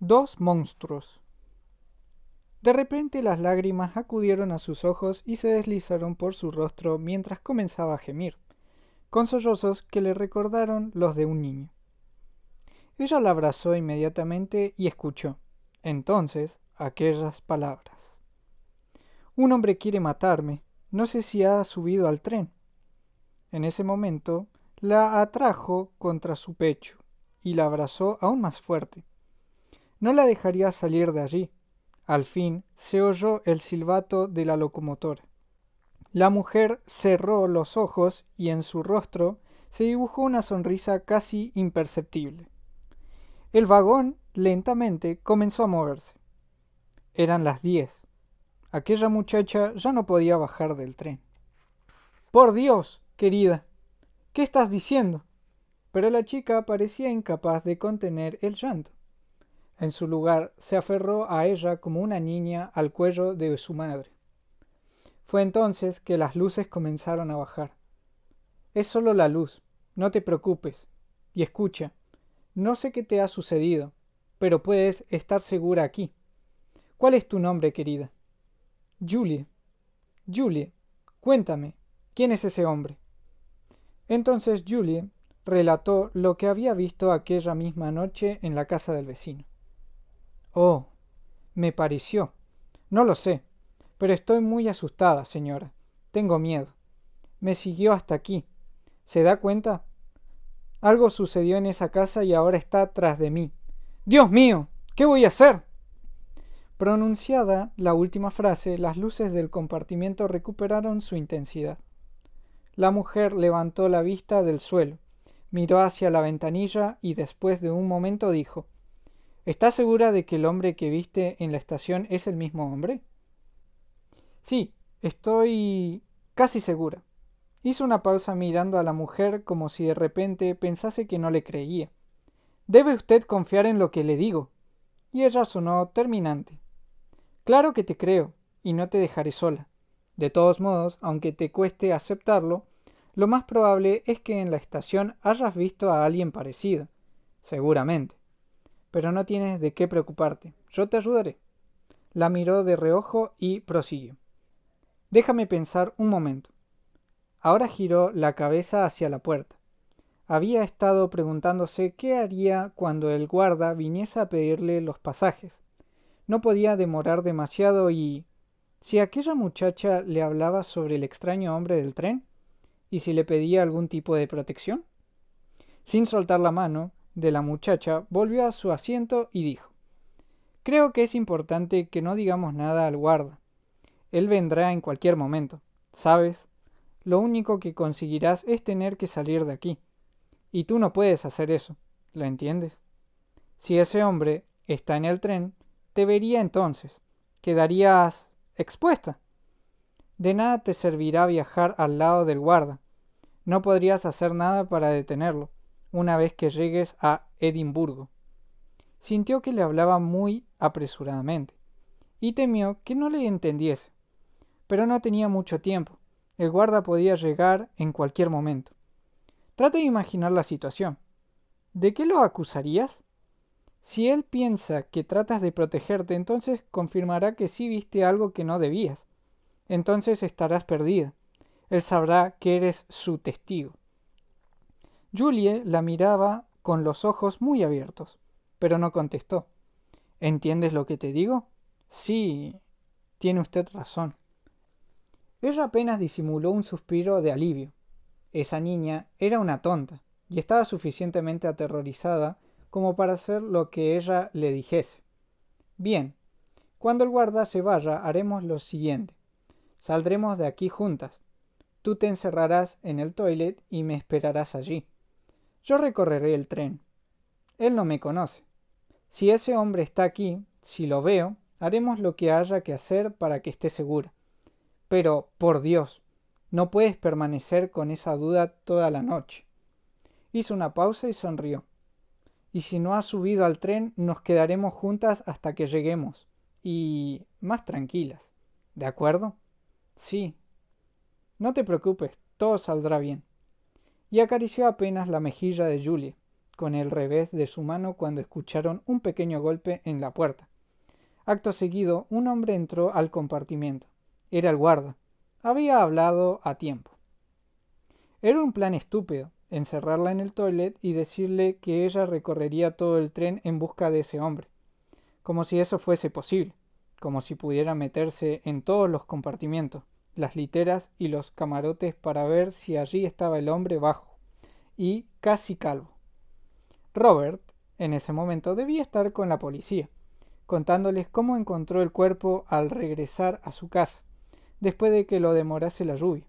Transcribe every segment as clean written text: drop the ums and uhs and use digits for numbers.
Dos monstruos. De repente las lágrimas acudieron a sus ojos y se deslizaron por su rostro mientras comenzaba a gemir, con sollozos que le recordaron los de un niño. Ella la abrazó inmediatamente y escuchó, entonces, aquellas palabras. Un hombre quiere matarme, no sé si ha subido al tren. En ese momento, la atrajo contra su pecho y la abrazó aún más fuerte. No la dejaría salir de allí. Al fin se oyó el silbato de la locomotora. La mujer cerró los ojos y en su rostro se dibujó una sonrisa casi imperceptible. El vagón lentamente comenzó a moverse. Eran las 10. Aquella muchacha ya no podía bajar del tren. Por Dios, querida, ¿qué estás diciendo? Pero la chica parecía incapaz de contener el llanto. En su lugar, se aferró a ella como una niña al cuello de su madre. Fue entonces que las luces comenzaron a bajar. Es solo la luz, no te preocupes. Y escucha, no sé qué te ha sucedido, pero puedes estar segura aquí. ¿Cuál es tu nombre, querida? Julie. Julie, cuéntame, ¿quién es ese hombre? Entonces Julie relató lo que había visto aquella misma noche en la casa del vecino. Oh, me pareció. No lo sé, pero estoy muy asustada, señora. Tengo miedo. Me siguió hasta aquí. ¿Se da cuenta? Algo sucedió en esa casa y ahora está tras de mí. ¡Dios mío! ¿Qué voy a hacer? Pronunciada la última frase, las luces del compartimiento recuperaron su intensidad. La mujer levantó la vista del suelo, miró hacia la ventanilla y después de un momento dijo, ¿estás segura de que el hombre que viste en la estación es el mismo hombre? Sí, estoy casi segura. Hizo una pausa mirando a la mujer como si de repente pensase que no le creía. Debe usted confiar en lo que le digo. Y ella sonó terminante. Claro que te creo, y no te dejaré sola. De todos modos, aunque te cueste aceptarlo, lo más probable es que en la estación hayas visto a alguien parecido. Seguramente. Pero no tienes de qué preocuparte. Yo te ayudaré. La miró de reojo y prosiguió. Déjame pensar un momento. Ahora giró la cabeza hacia la puerta. Había estado preguntándose qué haría cuando el guarda viniese a pedirle los pasajes. No podía demorar demasiado y... ¿Si aquella muchacha le hablaba sobre el extraño hombre del tren? ¿Y si le pedía algún tipo de protección? Sin soltar la mano de la muchacha, volvió a su asiento y dijo, creo que es importante que no digamos nada al guarda. Él vendrá en cualquier momento. ¿Sabes? Lo único que conseguirás es tener que salir de aquí. Y tú no puedes hacer eso. ¿Lo entiendes? Si ese hombre está en el tren, te vería entonces. Quedarías expuesta. De nada te servirá viajar al lado del guarda. No podrías hacer nada para detenerlo, una vez que llegues a Edimburgo. Sintió que le hablaba muy apresuradamente, y temió que no le entendiese. Pero no tenía mucho tiempo. El guarda podía llegar en cualquier momento. Trata de imaginar la situación. ¿De qué lo acusarías? Si él piensa que tratas de protegerte, entonces confirmará que sí viste algo que no debías. Entonces estarás perdida. Él sabrá que eres su testigo. Julie la miraba con los ojos muy abiertos, pero no contestó. ¿Entiendes lo que te digo? Sí, tiene usted razón. Ella apenas disimuló un suspiro de alivio. Esa niña era una tonta, y estaba suficientemente aterrorizada como para hacer lo que ella le dijese. Bien, cuando el guarda se vaya haremos lo siguiente. Saldremos de aquí juntas. Tú te encerrarás en el toilet y me esperarás allí. Yo recorreré el tren. Él no me conoce. Si ese hombre está aquí, si lo veo, haremos lo que haya que hacer para que esté segura. Pero, por Dios, no puedes permanecer con esa duda toda la noche. Hizo una pausa y sonrió. Y si no has subido al tren, nos quedaremos juntas hasta que lleguemos. Y más tranquilas. ¿De acuerdo? Sí. No te preocupes, todo saldrá bien. Y acarició apenas la mejilla de Julie, con el revés de su mano cuando escucharon un pequeño golpe en la puerta. Acto seguido, un hombre entró al compartimiento. Era el guarda. Había hablado a tiempo. Era un plan estúpido, encerrarla en el toilet y decirle que ella recorrería todo el tren en busca de ese hombre. Como si eso fuese posible, como si pudiera meterse en todos los compartimientos, las literas y los camarotes para ver si allí estaba el hombre bajo y casi calvo. Robert, en ese momento, debía estar con la policía, contándoles cómo encontró el cuerpo al regresar a su casa, después de que lo demorase la lluvia.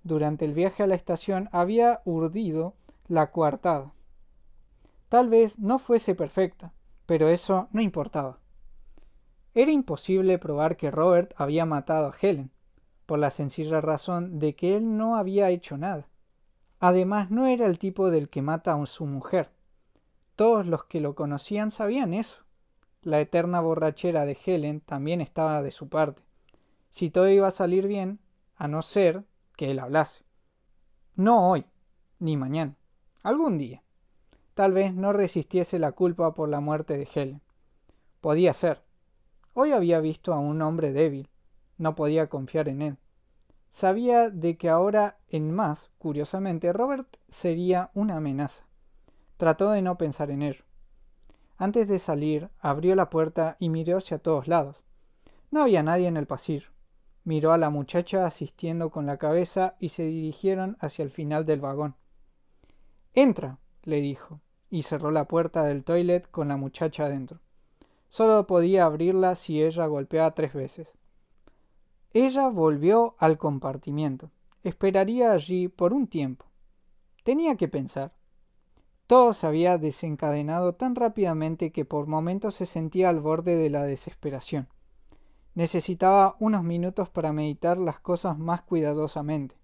Durante el viaje a la estación había urdido la coartada. Tal vez no fuese perfecta, pero eso no importaba. Era imposible probar que Robert había matado a Helen, por la sencilla razón de que él no había hecho nada. Además, no era el tipo del que mata a su mujer. Todos los que lo conocían sabían eso. La eterna borrachera de Helen también estaba de su parte. Si todo iba a salir bien, a no ser que él hablase. No hoy, ni mañana. Algún día. Tal vez no resistiese la culpa por la muerte de Helen. Podía ser. Hoy había visto a un hombre débil. No podía confiar en él. Sabía de que ahora en más, curiosamente, Robert sería una amenaza. Trató de no pensar en ello. Antes de salir, abrió la puerta y miró hacia todos lados. No había nadie en el pasillo. Miró a la muchacha asistiendo con la cabeza y se dirigieron hacia el final del vagón. «Entra», le dijo, y cerró la puerta del toilet con la muchacha adentro. Solo podía abrirla si ella golpeaba 3 veces. Ella volvió al compartimiento. Esperaría allí por un tiempo. Tenía que pensar. Todo se había desencadenado tan rápidamente que por momentos se sentía al borde de la desesperación. Necesitaba unos minutos para meditar las cosas más cuidadosamente.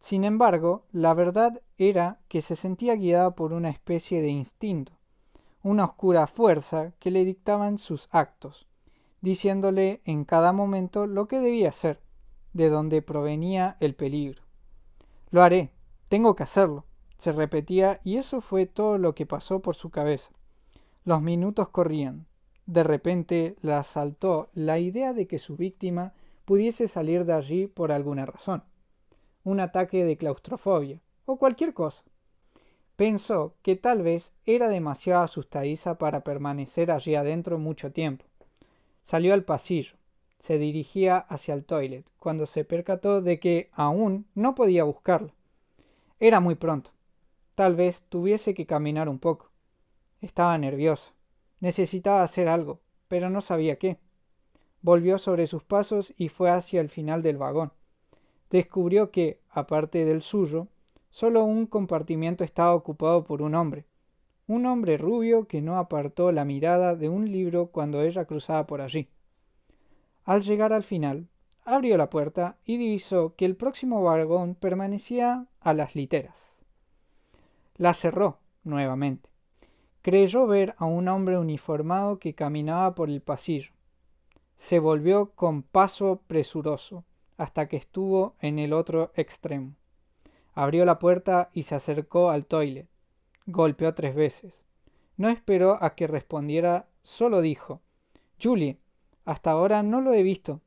Sin embargo, la verdad era que se sentía guiada por una especie de instinto, una oscura fuerza que le dictaban sus actos, diciéndole en cada momento lo que debía hacer, de dónde provenía el peligro. Lo haré, tengo que hacerlo, se repetía, y eso fue todo lo que pasó por su cabeza. Los minutos corrían. De repente la asaltó la idea de que su víctima pudiese salir de allí por alguna razón. Un ataque de claustrofobia, o cualquier cosa. Pensó que tal vez era demasiado asustadiza para permanecer allí adentro mucho tiempo. Salió al pasillo. Se dirigía hacia el toilet, cuando se percató de que aún no podía buscarlo. Era muy pronto. Tal vez tuviese que caminar un poco. Estaba nerviosa. Necesitaba hacer algo, pero no sabía qué. Volvió sobre sus pasos y fue hacia el final del vagón. Descubrió que, aparte del suyo, solo un compartimiento estaba ocupado por un hombre rubio que no apartó la mirada de un libro cuando ella cruzaba por allí. Al llegar al final, abrió la puerta y divisó que el próximo vagón permanecía a las literas. La cerró nuevamente. Creyó ver a un hombre uniformado que caminaba por el pasillo. Se volvió con paso presuroso hasta que estuvo en el otro extremo. Abrió la puerta y se acercó al toilet. Golpeó 3 veces. No esperó a que respondiera, solo dijo: «Julie, hasta ahora no lo he visto».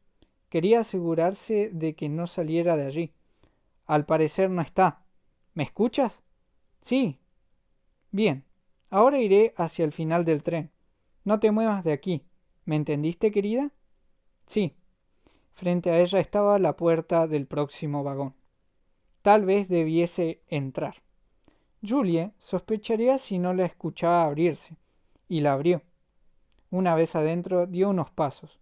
Quería asegurarse de que no saliera de allí. «Al parecer no está. ¿Me escuchas?» «Sí». «Bien. Ahora iré hacia el final del tren. No te muevas de aquí. ¿Me entendiste, querida?» «Sí». Frente a ella estaba la puerta del próximo vagón. Tal vez debiese entrar. Julie sospecharía si no la escuchaba abrirse, y la abrió. Una vez adentro dio unos pasos.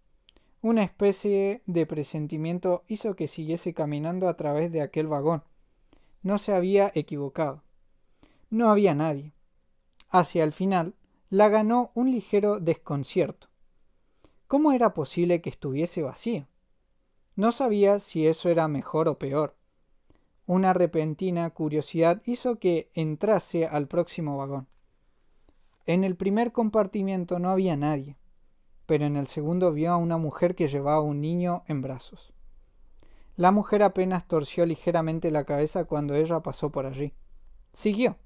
Una especie de presentimiento hizo que siguiese caminando a través de aquel vagón. No se había equivocado. No había nadie. Hacia el final, la ganó un ligero desconcierto. ¿Cómo era posible que estuviese vacío? No sabía si eso era mejor o peor. Una repentina curiosidad hizo que entrase al próximo vagón. En el primer compartimiento no había nadie, pero en el segundo vio a una mujer que llevaba un niño en brazos. La mujer apenas torció ligeramente la cabeza cuando ella pasó por allí. Siguió.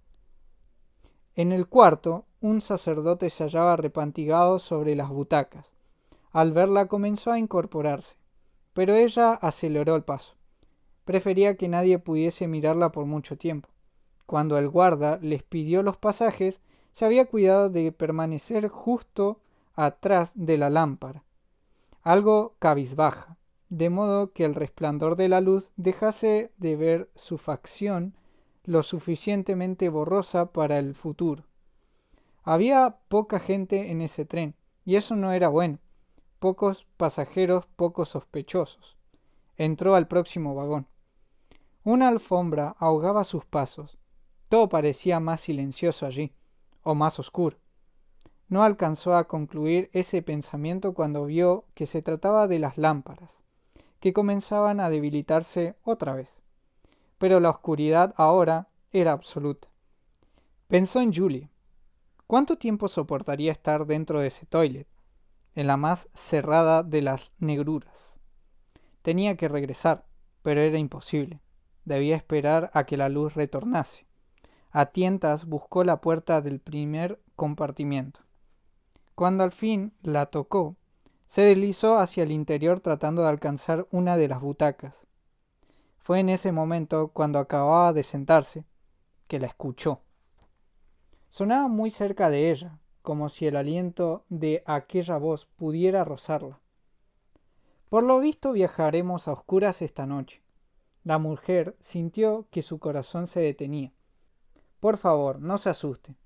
En el cuarto, un sacerdote se hallaba repantigado sobre las butacas. Al verla comenzó a incorporarse, pero ella aceleró el paso. Prefería que nadie pudiese mirarla por mucho tiempo. Cuando el guarda les pidió los pasajes, se había cuidado de permanecer justo atrás de la lámpara, algo cabizbaja, de modo que el resplandor de la luz dejase de ver su facción lo suficientemente borrosa para el futuro. Había poca gente en ese tren, y eso no era bueno. Pocos pasajeros, pocos sospechosos. Entró al próximo vagón. Una alfombra ahogaba sus pasos. Todo parecía más silencioso allí, o más oscuro. No alcanzó a concluir ese pensamiento cuando vio que se trataba de las lámparas, que comenzaban a debilitarse otra vez. Pero la oscuridad ahora era absoluta. Pensó en Julie. ¿Cuánto tiempo soportaría estar dentro de ese toilet, en la más cerrada de las negruras? Tenía que regresar, pero era imposible. Debía esperar a que la luz retornase. A tientas buscó la puerta del primer compartimiento. Cuando al fin la tocó, se deslizó hacia el interior tratando de alcanzar una de las butacas. Fue en ese momento, cuando acababa de sentarse, que la escuchó. Sonaba muy cerca de ella, como si el aliento de aquella voz pudiera rozarla. Por lo visto viajaremos a oscuras esta noche. La mujer sintió que su corazón se detenía. Por favor, no se asuste.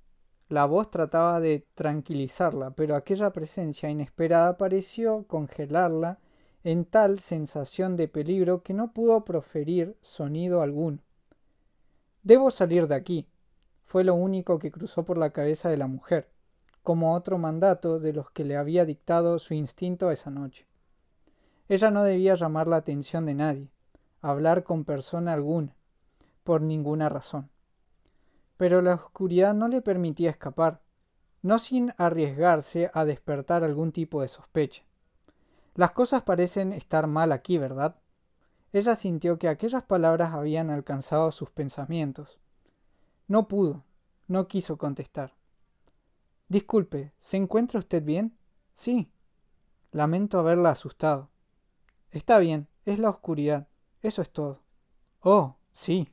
La voz trataba de tranquilizarla, pero aquella presencia inesperada pareció congelarla en tal sensación de peligro que no pudo proferir sonido alguno. Debo salir de aquí, fue lo único que cruzó por la cabeza de la mujer, como otro mandato de los que le había dictado su instinto esa noche. Ella no debía llamar la atención de nadie, hablar con persona alguna, por ninguna razón. Pero la oscuridad no le permitía escapar, no sin arriesgarse a despertar algún tipo de sospecha. Las cosas parecen estar mal aquí, ¿verdad? Ella sintió que aquellas palabras habían alcanzado sus pensamientos. No pudo, no quiso contestar. Disculpe, ¿se encuentra usted bien? Sí. Lamento haberla asustado. Está bien, es la oscuridad, eso es todo. Oh, sí.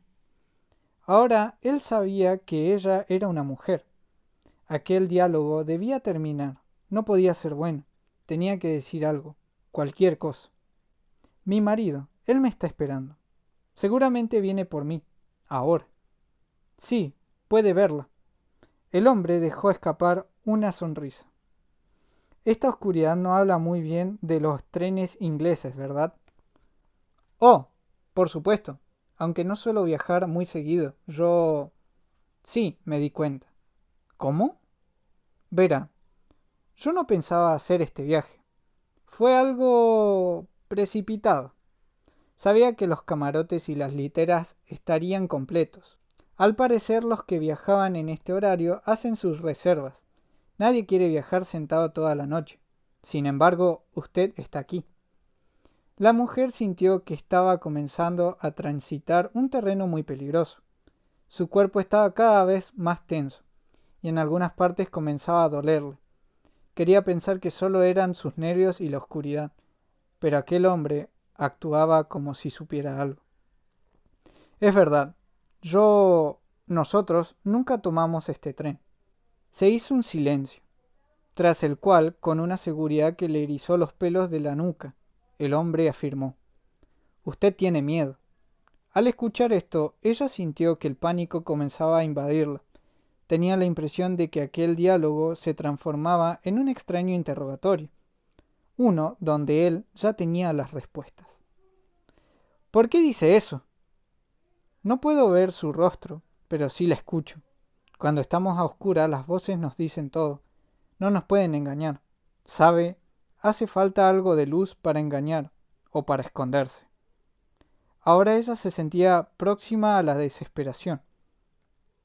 Ahora él sabía que ella era una mujer. Aquel diálogo debía terminar. No podía ser bueno. Tenía que decir algo. Cualquier cosa. Mi marido. Él me está esperando. Seguramente viene por mí. Ahora. Sí, puede verla. El hombre dejó escapar una sonrisa. Esta oscuridad no habla muy bien de los trenes ingleses, ¿verdad? Oh, por supuesto. Aunque no suelo viajar muy seguido. Yo... Sí, me di cuenta. ¿Cómo? Verá, yo no pensaba hacer este viaje. Fue algo precipitado. Sabía que los camarotes y las literas estarían completos. Al parecer los que viajaban en este horario hacen sus reservas. Nadie quiere viajar sentado toda la noche. Sin embargo, usted está aquí. La mujer sintió que estaba comenzando a transitar un terreno muy peligroso. Su cuerpo estaba cada vez más tenso, y en algunas partes comenzaba a dolerle. Quería pensar que solo eran sus nervios y la oscuridad, pero aquel hombre actuaba como si supiera algo. Es verdad, nosotros nunca tomamos este tren. Se hizo un silencio, tras el cual, con una seguridad que le erizó los pelos de la nuca, el hombre afirmó: Usted tiene miedo. Al escuchar esto, ella sintió que el pánico comenzaba a invadirla. Tenía la impresión de que aquel diálogo se transformaba en un extraño interrogatorio, uno donde él ya tenía las respuestas. ¿Por qué dice eso? No puedo ver su rostro, pero sí la escucho. Cuando estamos a oscuras, las voces nos dicen todo. No nos pueden engañar. ¿Sabe? Hace falta algo de luz para engañar o para esconderse. Ahora ella se sentía próxima a la desesperación.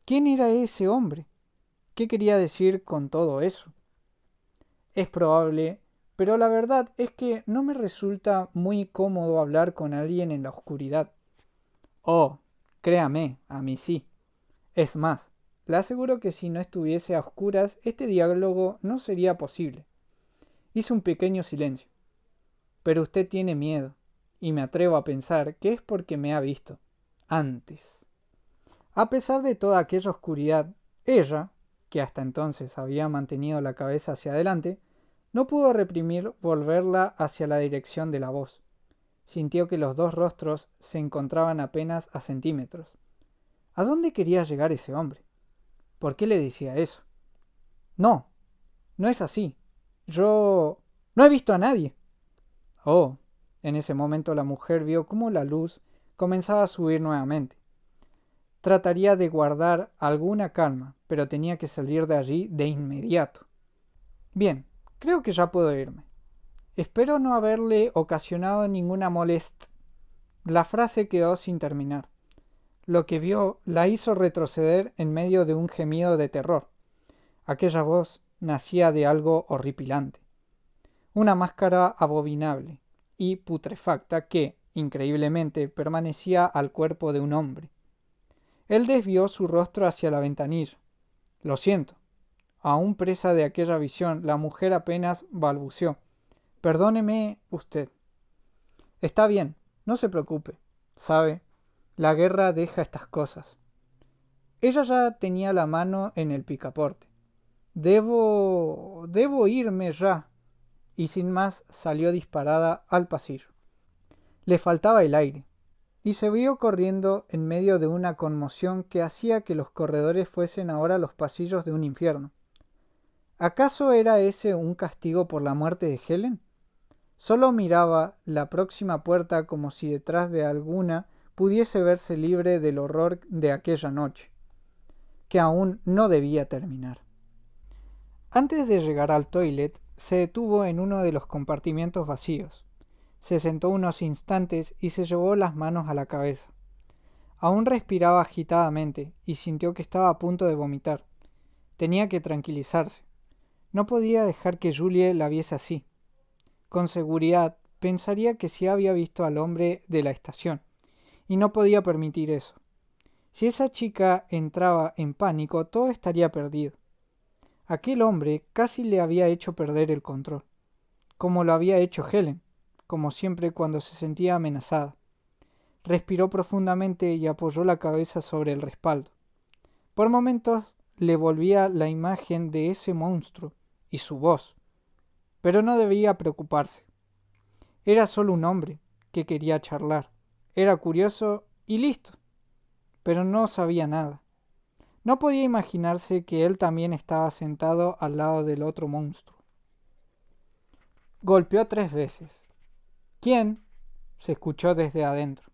¿Quién era ese hombre? ¿Qué quería decir con todo eso? Es probable, pero la verdad es que no me resulta muy cómodo hablar con alguien en la oscuridad. Oh, créame, a mí sí. Es más, Le aseguro que si no estuviese a oscuras, este diálogo no sería posible. Hizo un pequeño silencio. Pero usted tiene miedo, y me atrevo a pensar que es porque me ha visto. Antes. A pesar de toda aquella oscuridad, ella, que hasta entonces había mantenido la cabeza hacia adelante, no pudo reprimir volverla hacia la dirección de la voz. Sintió que los dos rostros se encontraban apenas a centímetros. ¿A dónde quería llegar ese hombre? ¿Por qué le decía eso? No, no es así. Yo... no he visto a nadie. Oh, en ese momento la mujer vio cómo la luz comenzaba a subir nuevamente. Trataría de guardar alguna calma, pero tenía que salir de allí de inmediato. Bien, creo que ya puedo irme. Espero no haberle ocasionado ninguna molestia. La frase quedó sin terminar. Lo que vio la hizo retroceder en medio de un gemido de terror. Aquella voz nacía de algo horripilante. Una máscara abominable y putrefacta que, increíblemente, permanecía al cuerpo de un hombre. Él desvió su rostro hacia la ventanilla. Lo siento. Aún presa de aquella visión, la mujer apenas balbuceó. Perdóneme usted. Está bien, no se preocupe. Sabe, la guerra deja estas cosas. Ella ya tenía la mano en el picaporte. Debo irme ya. Y sin más salió disparada al pasillo. Le faltaba el aire, y se vio corriendo en medio de una conmoción que hacía que los corredores fuesen ahora los pasillos de un infierno. ¿Acaso era ese un castigo por la muerte de Helen? Solo miraba la próxima puerta como si detrás de alguna pudiese verse libre del horror de aquella noche, que aún no debía terminar. Antes de llegar al toilet, se detuvo en uno de los compartimientos vacíos. Se sentó unos instantes y se llevó las manos a la cabeza. Aún respiraba agitadamente y sintió que estaba a punto de vomitar. Tenía que tranquilizarse. No podía dejar que Julie la viese así. Con seguridad pensaría que sí había visto al hombre de la estación, y no podía permitir eso. Si esa chica entraba en pánico, todo estaría perdido. Aquel hombre casi le había hecho perder el control, como lo había hecho Helen, como siempre cuando se sentía amenazada. Respiró profundamente y apoyó la cabeza sobre el respaldo. Por momentos le volvía la imagen de ese monstruo y su voz, pero no debía preocuparse. Era solo un hombre que quería charlar. Era curioso y listo, pero no sabía nada. No podía imaginarse que él también estaba sentado al lado del otro monstruo. Golpeó 3 veces. ¿Quién? Se escuchó desde adentro.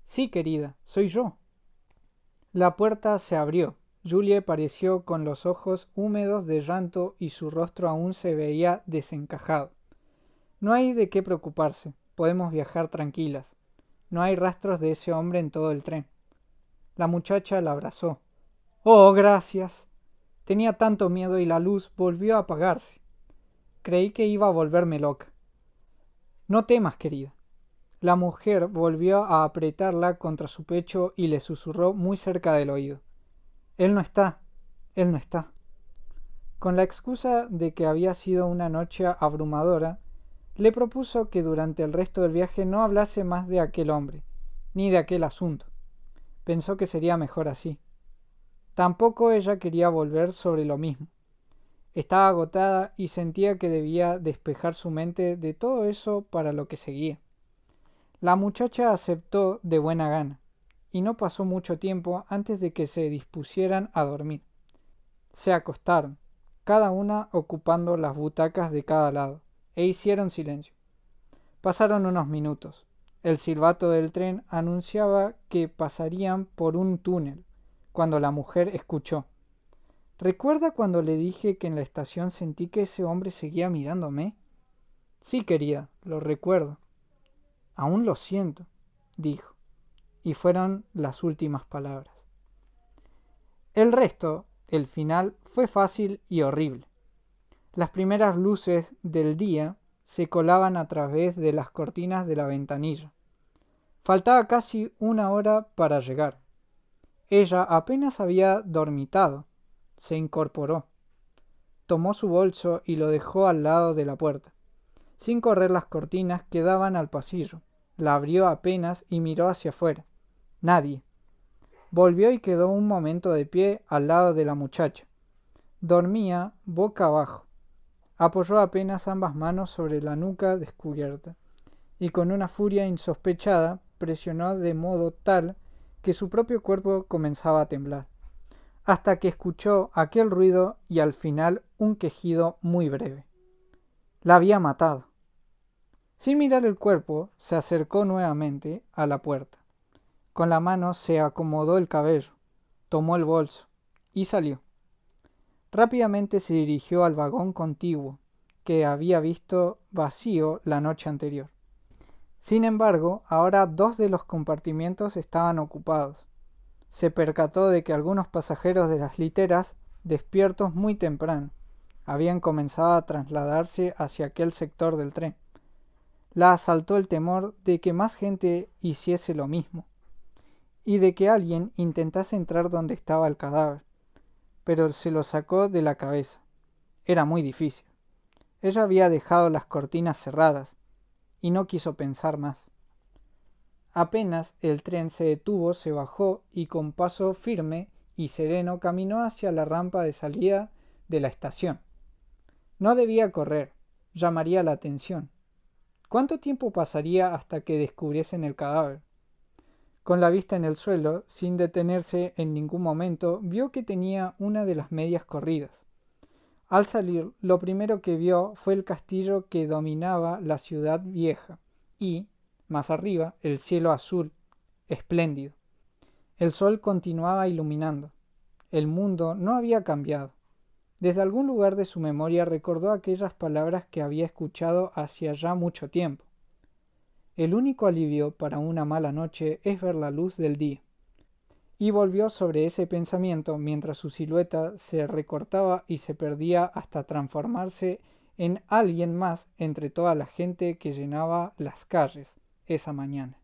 Sí, querida, soy yo. La puerta se abrió. Julie pareció con los ojos húmedos de llanto y su rostro aún se veía desencajado. No hay de qué preocuparse. Podemos viajar tranquilas. No hay rastros de ese hombre en todo el tren. La muchacha la abrazó. Oh, gracias. Tenía tanto miedo y la luz volvió a apagarse. Creí que iba a volverme loca. No temas, querida. La mujer volvió a apretarla contra su pecho y le susurró muy cerca del oído. Él no está. Él no está. Con la excusa de que había sido una noche abrumadora, le propuso que durante el resto del viaje no hablase más de aquel hombre, ni de aquel asunto. Pensó que sería mejor así. Tampoco ella quería volver sobre lo mismo. Estaba agotada y sentía que debía despejar su mente de todo eso para lo que seguía. La muchacha aceptó de buena gana, y no pasó mucho tiempo antes de que se dispusieran a dormir. Se acostaron, cada una ocupando las butacas de cada lado, e hicieron silencio. Pasaron unos minutos. El silbato del tren anunciaba que pasarían por un túnel, cuando la mujer escuchó. ¿Recuerda cuando le dije que en la estación sentí que ese hombre seguía mirándome? Sí, querida, lo recuerdo. Aún lo siento, dijo, y fueron las últimas palabras. El resto, el final, fue fácil y horrible. Las primeras luces del día se colaban a través de las cortinas de la ventanilla. Faltaba casi una hora para llegar. Ella apenas había dormitado. Se incorporó, tomó su bolso y lo dejó al lado de la puerta, sin correr las cortinas que daban al pasillo. La abrió apenas y miró hacia afuera. Nadie. Volvió y quedó un momento de pie al lado de la muchacha. Dormía boca abajo. Apoyó apenas ambas manos sobre la nuca descubierta y con una furia insospechada presionó de modo tal que su propio cuerpo comenzaba a temblar, hasta que escuchó aquel ruido y al final un quejido muy breve. La había matado. Sin mirar el cuerpo, se acercó nuevamente a la puerta. Con la mano se acomodó el cabello, tomó el bolso y salió. Rápidamente se dirigió al vagón contiguo, que había visto vacío la noche anterior. Sin embargo, ahora dos de los compartimientos estaban ocupados. Se percató de que algunos pasajeros de las literas, despiertos muy temprano, habían comenzado a trasladarse hacia aquel sector del tren. La asaltó el temor de que más gente hiciese lo mismo, y de que alguien intentase entrar donde estaba el cadáver, pero se lo sacó de la cabeza. Era muy difícil. Ella había dejado las cortinas cerradas, y no quiso pensar más. Apenas el tren se detuvo, se bajó y con paso firme y sereno caminó hacia la rampa de salida de la estación. No debía correr, llamaría la atención. ¿Cuánto tiempo pasaría hasta que descubriesen el cadáver? Con la vista en el suelo, sin detenerse en ningún momento, vio que tenía una de las medias corridas. Al salir, lo primero que vio fue el castillo que dominaba la ciudad vieja y, más arriba, el cielo azul, espléndido. El sol continuaba iluminando. El mundo no había cambiado. Desde algún lugar de su memoria recordó aquellas palabras que había escuchado hacía ya mucho tiempo. El único alivio para una mala noche es ver la luz del día. Y volvió sobre ese pensamiento mientras su silueta se recortaba y se perdía hasta transformarse en alguien más entre toda la gente que llenaba las calles esa mañana.